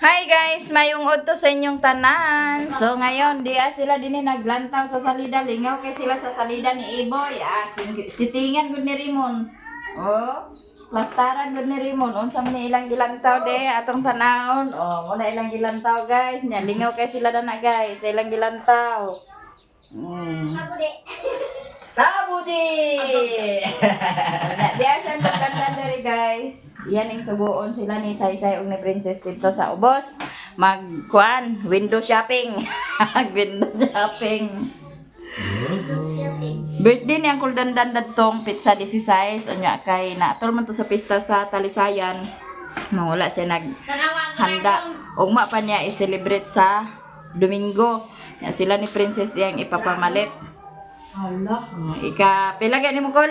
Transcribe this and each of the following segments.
Hi guys, mayong udto sa inyong tanan. So ngayon, sila din naglantaw sa salida. Lingaw kay sila sa salida ni Iboy. Sitingan gud ni Rimon. Oh, plastaran gud ni Rimon. Unsa man ni ilang gilantaw de atong tanawon. Oh, muna ilang gilantaw guys. Nya lingaw kay sila dana guys. Sa ilang gilantaw. Tabudi! Diya siya naglantaw dere guys. Yan ang subuon sila ni Saysay ug ni Princess dito sa ubos. Magkuan, window shopping. Window shopping. Birthday ni Uncle Dandan dadtong pizza 16 unya kay natol man to sa pista sa Talisayan. Wala siya naghanda. Ugma pa niya i-celebrate sa Domingo. Ya, sila ni Princess yang ipapamalit. Allah. Pila gani mo kol?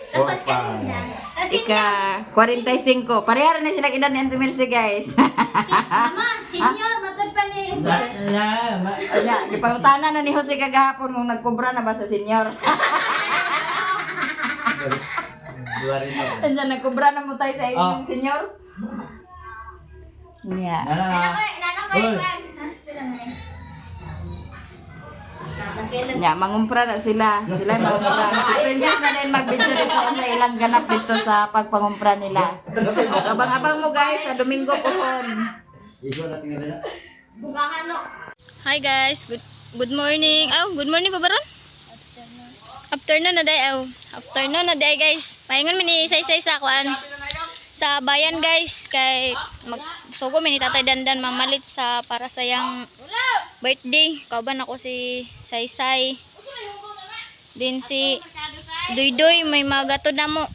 Tapos kanina. Ika 45. Pareha na sila kidan ni Auntie Mercy guys. Mama, senior, matod pa ni Anya, gipangutana na ni Jose kagahapon kung nagkobra na ba sa senior. Anya, nagkobra na mo tayo sa inyong senior? Nya. Nya, mangumpra na sila. Sila mangumpra. Si Princess na din mag-video dito sa ilang ganap dito sa pagpangumpra nila. Abang-abang mo guys, sa Domingo pohon. Hi guys, good morning. Good morning pa baron? Afternoon na day. Afternoon na day guys. Pahingon mi ni Saysay sa kuan. Sa bayan guys kay magsugo mi ni Tatay Dandan mamalit sa para sa yang birthday. Kauban ako si Saysay. Din si Duydoy may magatod na mo.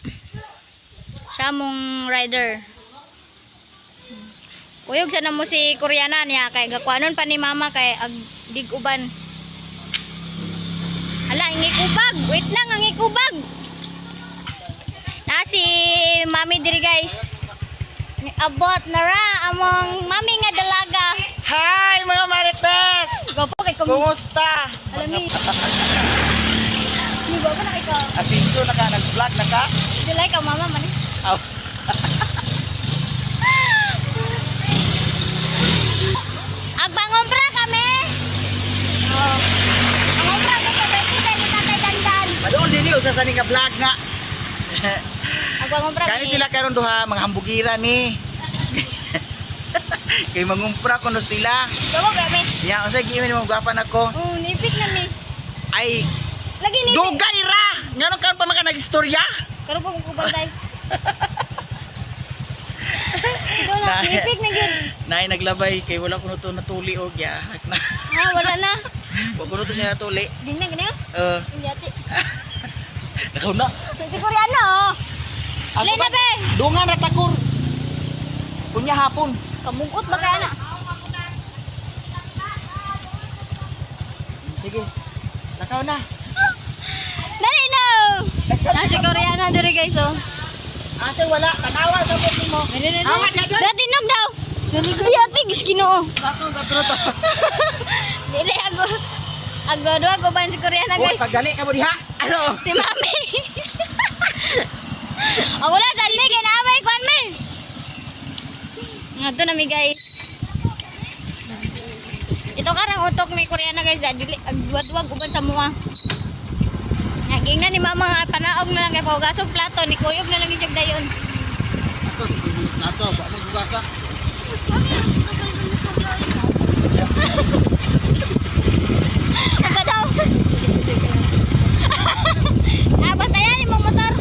Siya mong rider. Kuyog sa na mo si Koreana niya kay gakuanon pa ni mama kay agdig uban. Hala, ang ikubag. Wait lang, ang ikubag. Na si mami diri guys. Abot na ra among mami nga dalaga. Hi mga Marites! Gopo kay Kumusta? Alam ni. Ni ba na kay ka? Asinso na ka, nag-vlog na ka? Dilay ka mama man. Oh. Agbangompra kami. Oh. Angompra kami sa birthday ni Tatay Dandan. Madoon din yun sa saning ka-vlog nga. Agbangompra. Kani sila karon duha, mga hambugira ni. Kay mangumpra ko no sila. Gopo kami. Ya, unsay giingon mo gwapan ako? Oh, nipik na ni. Ay, Lagi nipik. dugay ra. Ngano kan pa maka nagistorya? Karon ko kubanday. Wala, nipik na gyud. Nay naglabay kay wala ko to natuli og ya. Ha, wala na. Wa ko to siya natuli. Din na gani. Yati. Nakaw na. Si Koreano oh. Alay na be. Dungan ra takor. Kunya hapon. Kamugot ba kaya na? Sige. Nakaw na. Dali na. Si Koreano diri guys oh. Asa wala, tanawa sa puso mo. Awa na doon. Dati nog daw. Yati giskinoo. Sakto to. Dili ako. Aglodo ako ba si Koreano Oh, guys? pagali ka mo diha. Ano? Si Mami. Wala dali kay naaway kwan mi. Ngadto na mi guys. Ito karang utok mi Koreano guys, dili agduwag uban sa mua. Naging na ni mama nga panaog na lang kay paugasog plato ni kuyog na lang isig dayon. Ito si Bulis na to, ba magugasa. Apa daw? Batayan ni mong motor.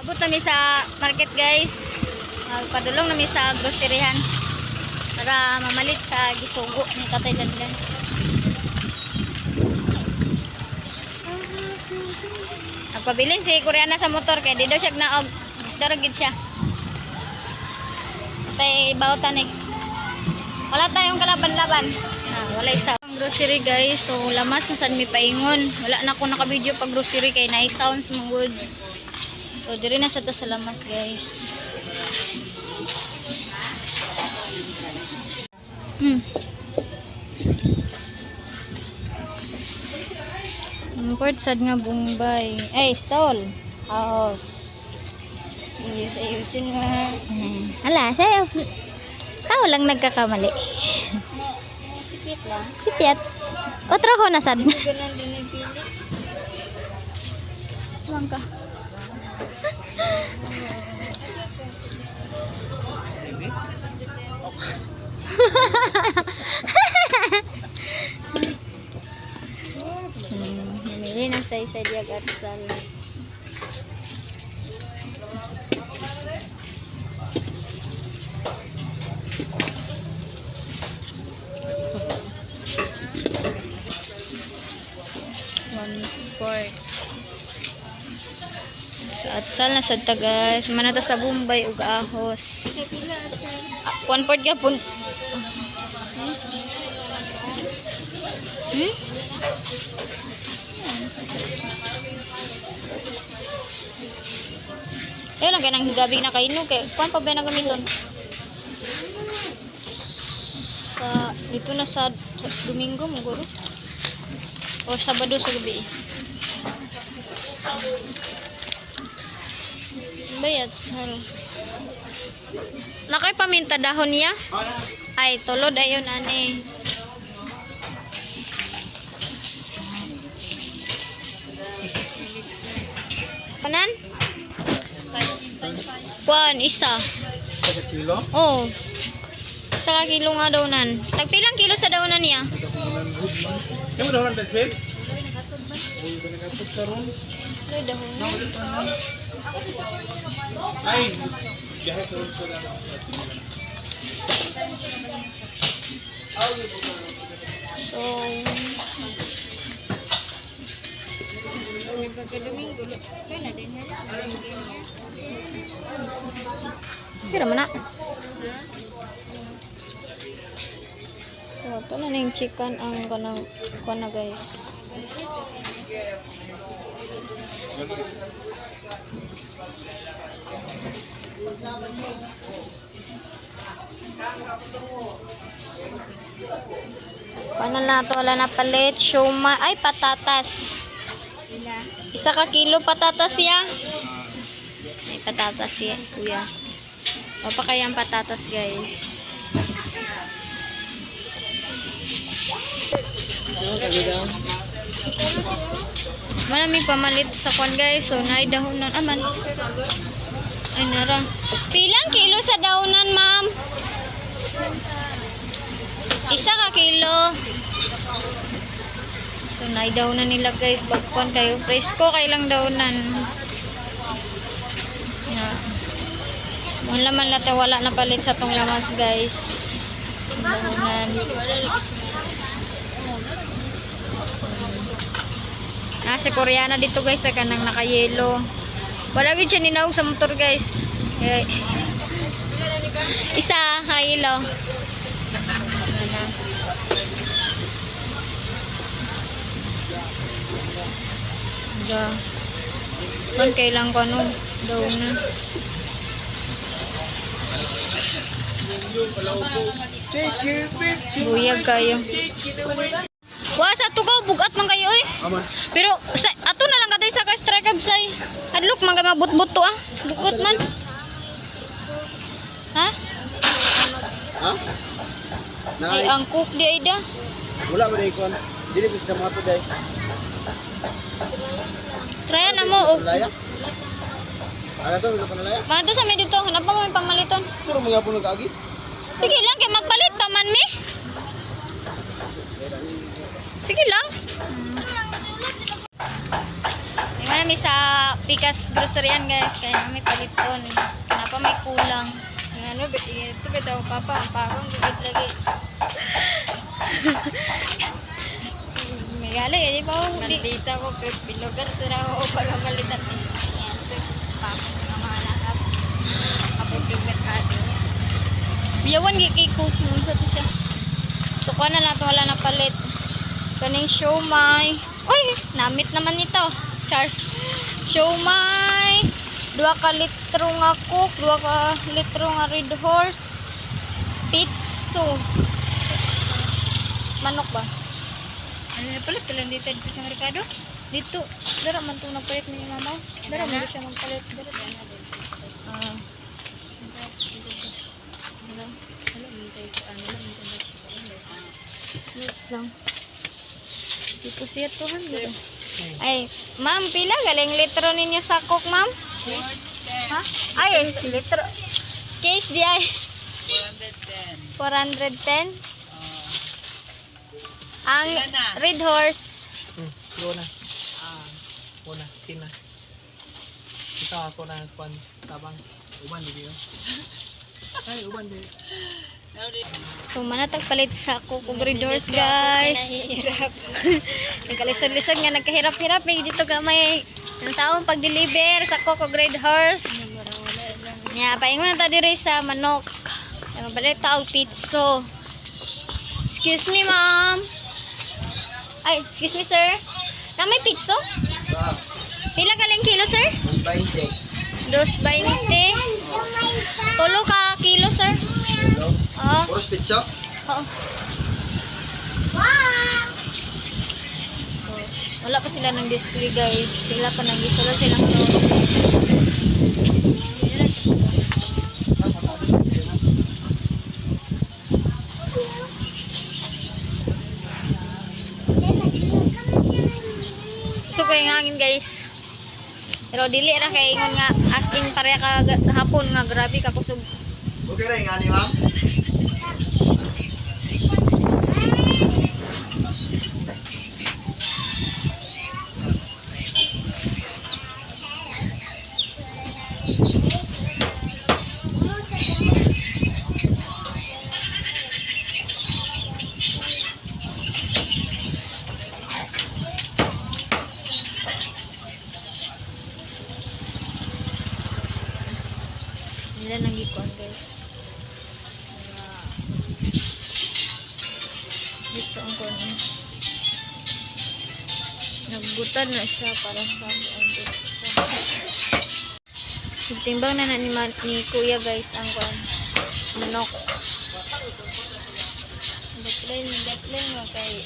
Abot na mi sa market guys. Magpadulong na mi sa groceryhan para mamalit sa gisugo ni Tatay Dandan. Nagpabilin si Koreana sa motor kay di daw siya naog. Daragid siya. Tay bawtan eh. Wala tayong kalaban-laban. Wala isa. Ang grocery guys. So lamas na sad mi paingon. Wala na ako naka-video pag grocery kay naay sounds mong good. So diri na sa ta sa lamas guys. Import sad nga Bombay. Ay, stall. House. Ayusin mo. Hala, sayo. Tao lang nagkakamali. Sipit lang. Sipiat. Otro ko na sad. Ganun din nagpili. Lang ka. Namili na sa isa diag at sal. Sa atsal na sad ta guys. Manata sa Bombay ug ahos. Pila at sa 1/4 ka pun. Ayun lang ganang gabi na kaino kay kuan pa ba nagamiton? Sa dito na sa Domingo mo guro. O Sabado sa gabi. Bayad sal. Nakay paminta dahon niya? Ay, tulod ayon ani. Kanan? Kuan isa. Sa kilo? Oh. Isa ka kilo nga daw nan. Tagpilang kilo sa dawnan niya? Kamu dah orang tersebut? Oh, kena kaput karun. Ay, dahon. Ay, jahat terus sudah. So, pagka Domingo, kaya na din yan. pira man na. So, ito na yung chicken ang kanang kuan na guys. Paano na ito? Wala na palit. Siomai. Ay, patatas. Sila. Isa ka kilo patatas ya. Ay, patatas ya, kuya. Papa kaya ang patatas, guys. Maraming pamalit sa kwan, guys. So, naidahonan. Aman. Ay, nara. Pilang kilo sa daunan, ma'am? Isa ka kilo. So, naidaunan nila, guys. Bagkwan kayo. Presko kailang daunan. Na. Ang laman lahat wala na palit sa tong lamas, guys. Daunan. Si Koreana dito, guys, sa kanang nakayelo. Wala gid siya ninawag sa motor, guys. Okay. Isa kayelo. Da. Kan kailang ko no daw na. Buyag kayo. Wa sa tugaw bugat man kayo oy. Aman. Pero sa ato na lang katay sa strike up say. Hadlok man ka mabut-but to ah. Bugot man. Ha? Ha? Ay ang cook di ay da. Wala ba dai kon? Dili bis na mga to dai. Try na mo og Laya. Ala to wala pa nalaya. mato sa mi dito. Hanap pa mo yung pamaliton. Puro mga puno kaagi. Sige lang kay magpalit pa man mi. Sige lang. Yung mi sa Pikas Groceryan, guys. Kaya may paliton. Kenapa may kulang? Ang ano, ito bitaw papa, ang pagong gigit lagi. May Nagali, hindi pa ako. Maldita ko, bilogan sila ako pag-amalitan. Yan, pakot na mga nakap. Kapag yung merkado. Biyawan, gikay ko. Nunsa to siya. So, kuha na natin, wala na palit. Kaning siomay. Uy, namit naman nito. Char. Siomay. 2 ka litro nga cook. 2 ka litro nga Red Horse. Pizza. Manok ba? Ano na pala, talang dito sa merkado? Dito. Dara man itong nagpalit ni mama. Dara man siya magpalit. Dara. Ah. Wait lang. Dito siya 200. Ay, ma'am, pila galing litro ninyo sa cook, ma'am? Ha? Ay, litro. Case di ay. 410. Ang Red Horse. Una. Una, Sina. Ito ako na kuan tabang. Uban di yo. Ay, uban di. So, manatag palit sa cook og Red Horse, guys. Nahihirap. Nagkalisod-lisod nga nagkahirap-hirap eh dito gamay ang taong pag-deliver sa cook og Red Horse. Nya paingon na ta diri sa manok. Ay mabalit ta og pizza. Excuse me, ma'am. Ay, excuse me, sir. Na may pizza? Pila galing kilo, sir? 2.20. 2.20. Tulo ka kilo, sir. Oo. Puros pizza? Oo. Wala pa sila ng display, guys. Sila pa nag-isulod silang gusto ko yung hangin, guys. Pero dili ra kay ingon nga as in pareha ka hapon nga grabe ka kusog. Okay ra ngani, ma'am? Nila nang gikon, guys. Dito ang kon. Nagbutan na siya para sa timbang na ni kuya, guys, ang kon manok. Datlen mo kay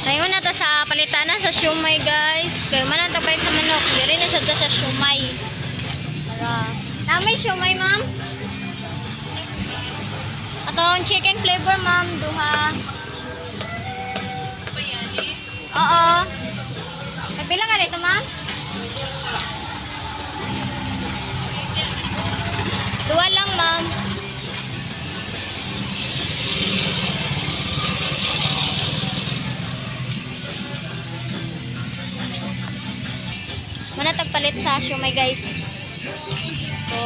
Ngayon na to sa palitanan sa siomay, guys. Kaya man na tapay sa manok. Diri na sa sa siomay. Para may siomay, ma'am. Atong chicken flavor, ma'am, duha. Oo. Nagpila ka dito, ma'am? Duha lang, ma'am. Manatag palit sa siomay, guys. So,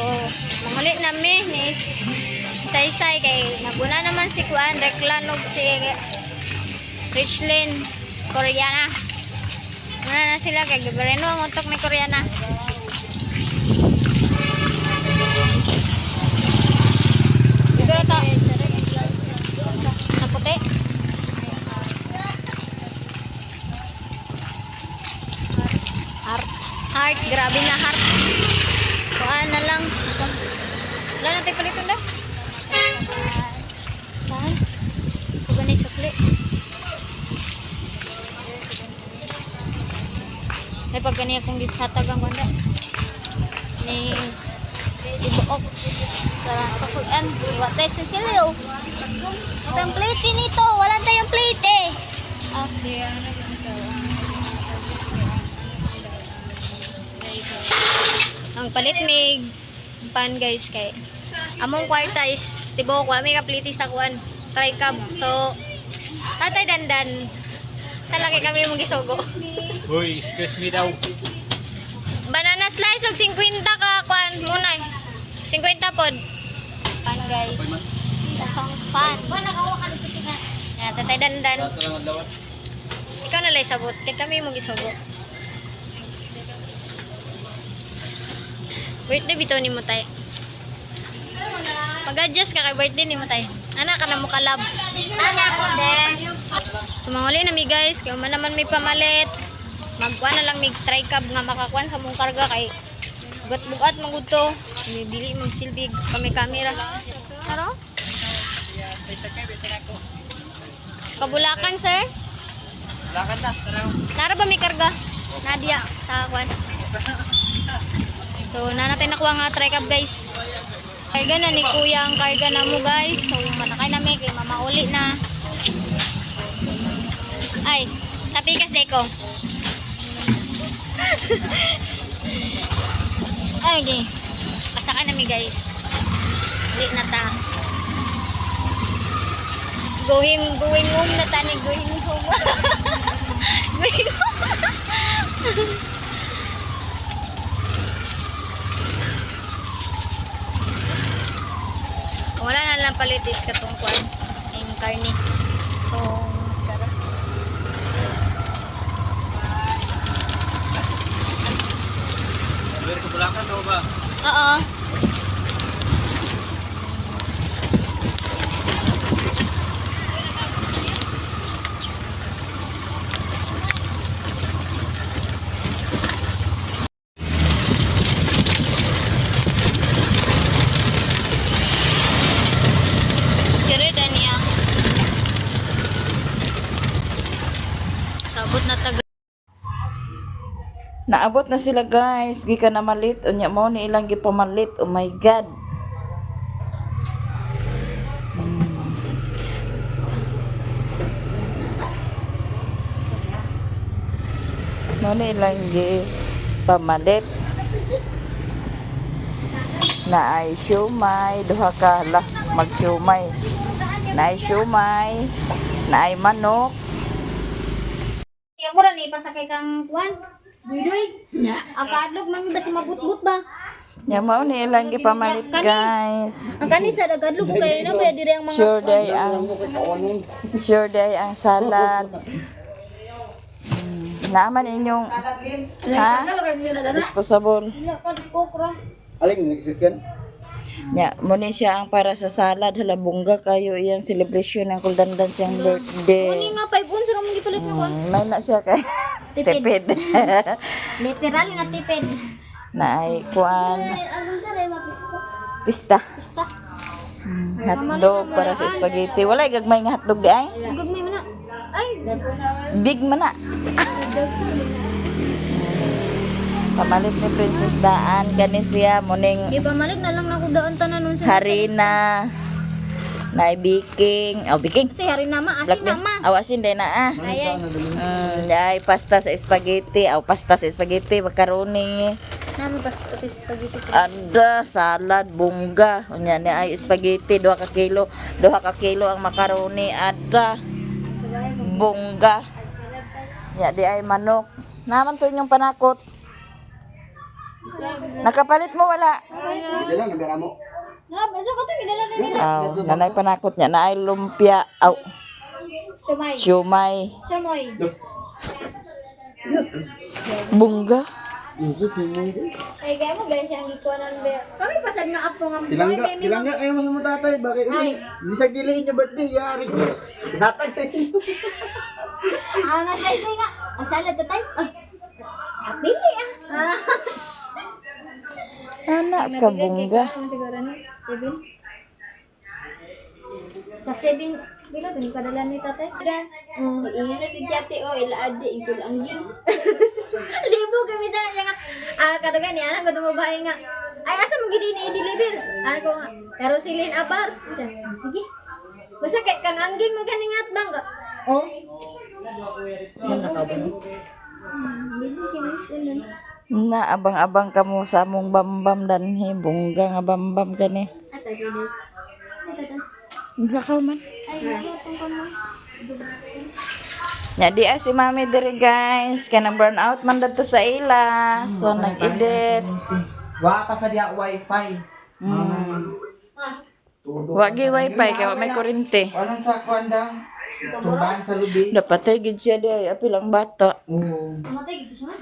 mangulit namin ni Saysay kay naguna naman si Kuan Reklanog si Richlyn Koreana. Muna na sila kay gibareno ang utok ni Koreana. Grabe nga harp. Kuhaan na lang. Wala na tayo palitan na. Saan? Ito ba na yung sukli? Ay pag ganyan akong hatag ang banda. Ni ibuok sa suklian. Iwa tayo sa siliw. Ang plate nito. Wala tayong plate eh. Ah. Ang palit mig pan guys kay among kwarta is tibok wala may kapliti sa kuan tricab so tatay dandan talaki kami mong gisugo Uy, excuse me daw. banana slice og 50 ka kuan muna 50 pod pan guys dasang pan ya tatay dandan ikaw na lay sabot kay kami mong gisugo. Birthday bitaw ni mo tay. Pag-adjust ka kay birthday ni mo tay. Anak ka na mo kalab. Anak ko din. Sumanguli na mi guys, kay man naman may pamalit. Magkuha na lang mig tricab nga makakuan sa mong karga kay bugat-bugat magud to. Dili magsilbig kami kamera. Taro? Kabulakan sir. Lakan na, tara. Nara ba may karga? Nadia sa kuan. So, natin nakuha nga tricab guys. Karga na ni kuya ang karga na mo guys. So, manakay na may kay mamauli na. Ay, sa pikas deko. Ay, okay. Pasakay na mi guys. Ulit na ta. Going home na ta ni going home. Going home. Wala na lang palitis katong kuan yung karne itong mascara. Luwir ka Bulacan daw ba? Oo. Sabot na taga. Naabot na sila guys, gika na malit, unya mo ni ilang gipamalit, oh my god. Mo ni ilang gipamalit. Na ay siumay, duha ka lah magsiumay. Na ay siumay, na ay manok. Kaya mo rin ipasakay kang kuan. Duy-duy. Ang kaadlog man basi mabutbut ba? Nya mo ni ilang gipamalit guys. Ang kanisa dagadlog ko kayo na ba dire ang mga Sure day ang salad. Naaman inyong ha? Disposable. kokra. Aling nagsikan? Nya mo ni siya ang para sa salad hala bungga kayo iyang celebration ng kuldandan siyang Kuni birthday. nga 5 unsa ra man gipalit mo. May na siya kay Tipid. tipid. Literal nga tipid. Na ay kuan Anong dare mapista? pista. Pista. Hotdog para sa spaghetti. Wala gagmay nga hotdog di ay. Gagmay man na. Ay, Big man na. Pamalit ni Princess Daan kani siya muning di ba malit na lang nako daan tanan nun sa. harina na baking. Oh, baking. Kasi hari nama, asin Black beans. nama. Awasin din na ah. Ayan. Ay pasta sa spaghetti. Aw pasta sa spaghetti, macaroni. Namin pa spaghetti. Ada salad bungga. Unya ni ay spaghetti 2 ka kilo. 2 ka kilo ang macaroni. Ada Sabay mo. bungga. Ya di ay manok. Naman to inyong panakot. Nakapalit mo wala. Dala na bera mo. Na, basta ko to gidala na nila. Aw, nanay panakot niya na ay lumpia. Aw, Sumay. siumay. Samoy. Bungga. Ay kaya mo guys ang ikuanan ba. Kami pasad na apo nga. Kilangga ayaw mo tatay. Bakit hindi sa gilid niya birthday. Yari. Hatag sa inyo. Ang nasa nga. Ang salad tatay. Ay. Apili ah. Anak ka bungga. Siguro na, 7. Sa 7, bila din padala ni tatay. Iyon na si Jati o ilaaji ikul ang gin. Libo kami na niya nga. Kadugan niya, anak ko tumabahay nga. Ay, asa mo gini ni i-deliver? Ano ko nga, karosilin apar. Sige. Basta kay kang angging maganingat bang ka? Oh. Na abang-abang ka mo sa among bambam danhi bungga nga bambam kani. Gakaw man. Nya di si mami diri guys, kanang burn out man dadto sa ila. So nag-edit. Wa ka sa diya wifi. Wagi wifi kay wa may kuryente. Anong sa kwanda? Tumbahan sa lubi. Dapat ay gid siya di apil ang bata. Oo. Mamatay gitu siya.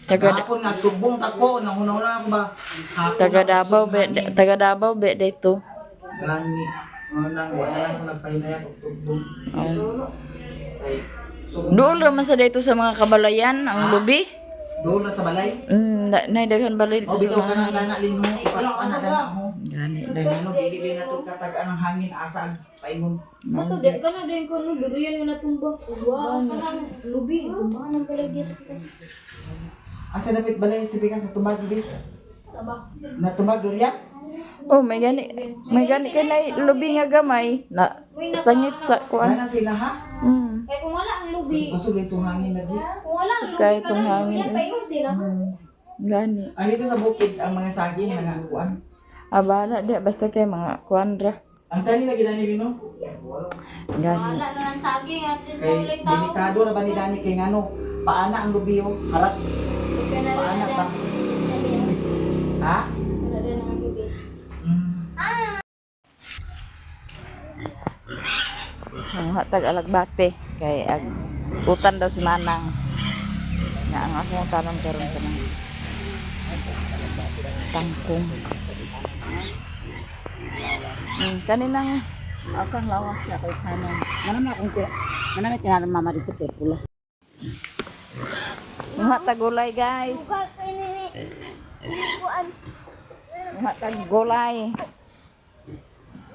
Hapon nga tubong tako nahuna-una ba? Hapon Taga Davao be dito. gani. Nang wala lang ko nagpahinaya og tubong. Ay. So Duol ra man sa dito sa mga kabalayan ang lubi. doon na sa balay. Na daghan balay dito O bitaw ka sa nang gana lino ipapan na dana mo. gani Ano dili na to katagaan ng hangin asa paingon. Ato de kana din ko no durian yung natumba. Wow, kanang lubi, tumba nang pala dia sa pitas. Asa dapat balay si Pika sa tubag bi? Na tubag durian? Oh, may gani kay na lubi nga gamay na sangit sa kuan. Ana sila ha? Kaya kung wala ang lubi, Gusto dito hangin lagi. kung wala ang lubi, Kahit itong kanang hangin, lubi, paingon sila. Gani. Ang dito sa bukid ang mga saging mga kuan. Abana di basta kay mga kuan ra. Ang kanina ginani lino. Gani. Wala na ng saging at least Kay na ulit tao. delikado ra ba ni Dani kay ngano? Paana ang lubi oh, harap. Ika na rin Paana na ba? Ha? Wala rin ang lubi. Ang hatag alagbate kay ag utan daw si Manang. Nga ang akong tanong karon kanang tangkong. Kaninang asang lawas na kay kanang. Manamit ka na mama dito pula. Ang hatag gulay guys. Ang hatag gulay.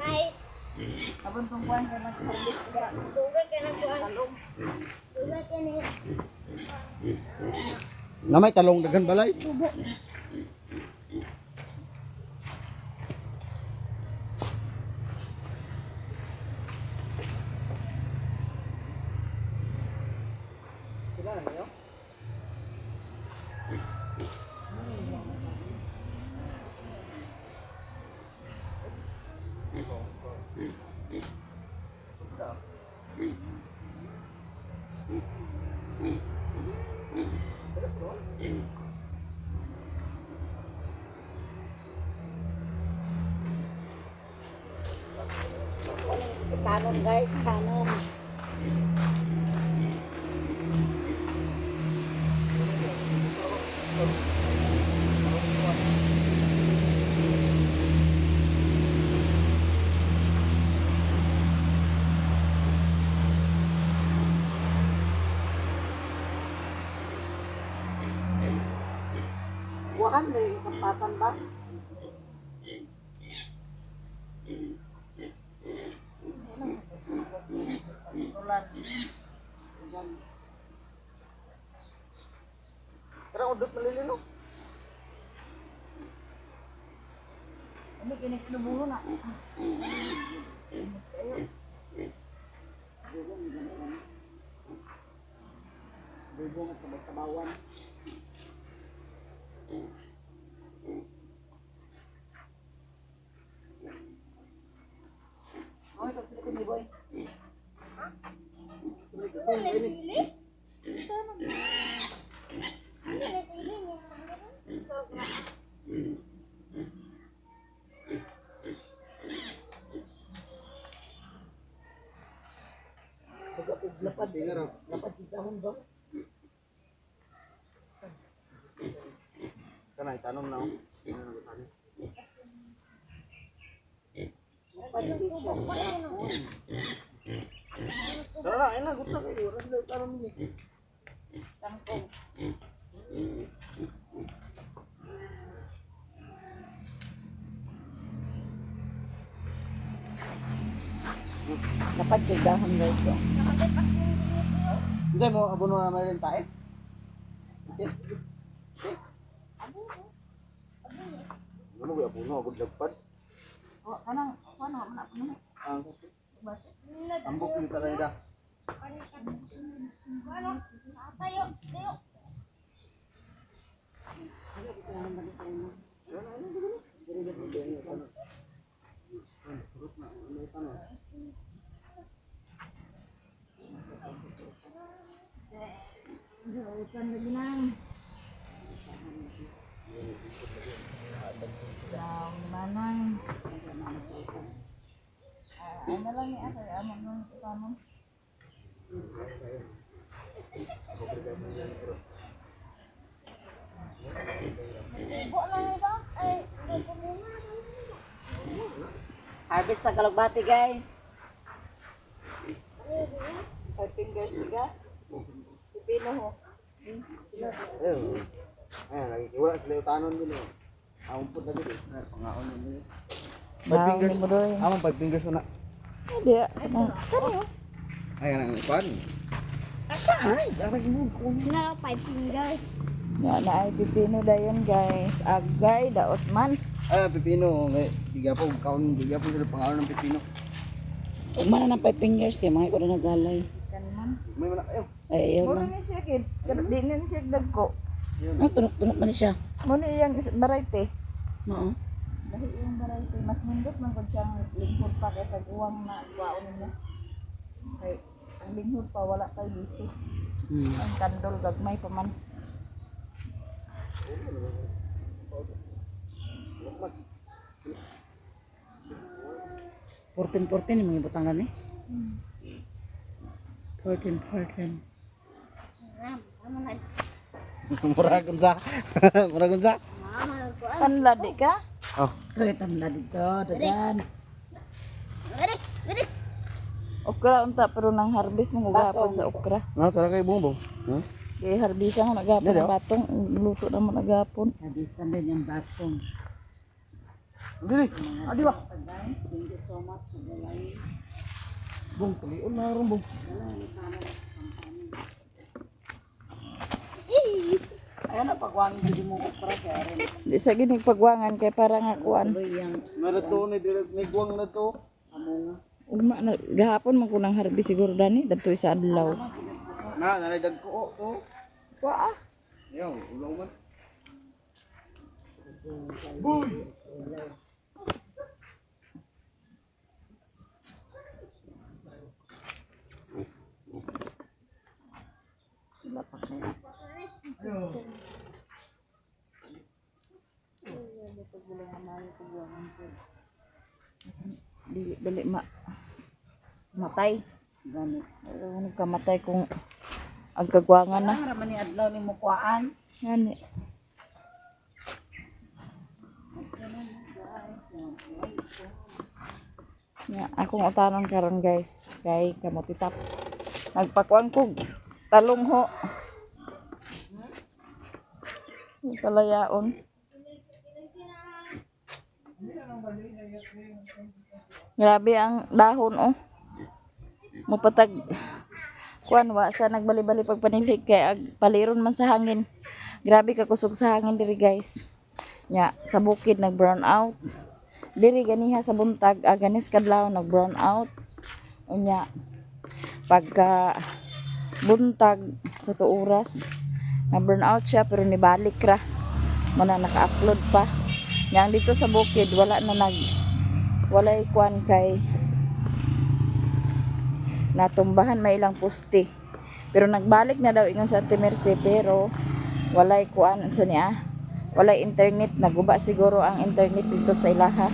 Nice. Abon tong kuan kay mag-harvest ka. Dugay ka na kuan. Dugay ka na. Namay talong dagan balay. Kanon guys, kanon. Wakan na yung kapatan ba? Pero udot malilino. Ano kinikinubulo na? Bubong sa Batabawan. Oh, ito sila ni boy. Lapad din ra. Lapad sa dahon ba? Kanay tanom na. Dala, ina gusto ko. Oras daw tanom ni. Tangkong. Dapat kay dahon guys. Oh. Hindi mo, abono na may rin tayo. Ano ba abono? Abot lagpad. Oh, kanang mana mana. Ang ambok ni talaga. Manang. Ano lang ni ate, amon nung pamon. Harvest na kalagbati guys. 5 fingers tiga. Pipino ho. Ayan, lagi wala sila utanon din eh. Ampun lagi din. Pangaon din. 5 fingers mo doy. Amang 5 fingers na. Hindi. Kani. Ayan ang ipan. Na 5 fingers. Ya na ay pipino dayon guys. Agay daot man. Ay, pipino. May biga po, kaon biga po sila pangaon ng pipino. Ug man na 5 fingers kay mga ko na nagalay. May mana ayo. Ay, ayaw Muna lang. ni siya kid, di na siya dagko. Ah, tunok-tunok man siya. Muna iyang variety. Oo. Dahil yung variety, mas nindot man kung siyang linghod pa kaysa guwang na guwaon niya. Kay ang linghod pa wala kay bisi. Ang kandol gagmay pa man. Porten yung mga butangan eh. Porten. Muragon sa. Muragon sa. Panladi ka? Oh. Kaya tamla dito, dadan. Okra unta pero nang harvest mo gapon sa okra. Nah, tara kay bumbong. Huh? Kay harbisan nga nagapon Dali, ang oh. batong, luto naman nagapon. Hadisan din yung batong. Dili. Adi ba? Guys, thank you so much sa dalay. Bong, tulion na ron bong. Ayan na, pagwangin hindi mo okra kaya rin. Di sa ginig pagwangan kay para nga kuan. Tuloy yung Narato ni direct ni guwang na to. amunga. Ugma na gahapon man ko nang harvest siguro dani dadto sa adlaw. Na, naridag ko to. Wa ah. Yo, ulaw man. Dili matay. Gani. Ano kamatay kung ang kagwangan na. Ang raman ni adlaw ni mo kuhaan. Ngani. Ya, akong utanon karon guys, kay kamotitap. Nagpakuan ko talong ho. Yung palayaon. Grabe ang dahon oh. Mupatag kuan wa sa nagbali-bali pagpanilig kay ag paliron man sa hangin. Grabe ka kusog sa hangin diri guys. Nya sa bukid nag brown out. Diri ganiha sa buntag aganis kadlaw nag brown out. Unya pagka buntag sa oras na burn out siya pero nibalik ra. Mana naka-upload pa. Yang dito sa bukid wala walay kuan kay natumbahan may ilang poste. Pero nagbalik na daw ingon sa Ate Mercy pero walay kuan sa niya. Walay internet, naguba siguro ang internet dito sa ilaha.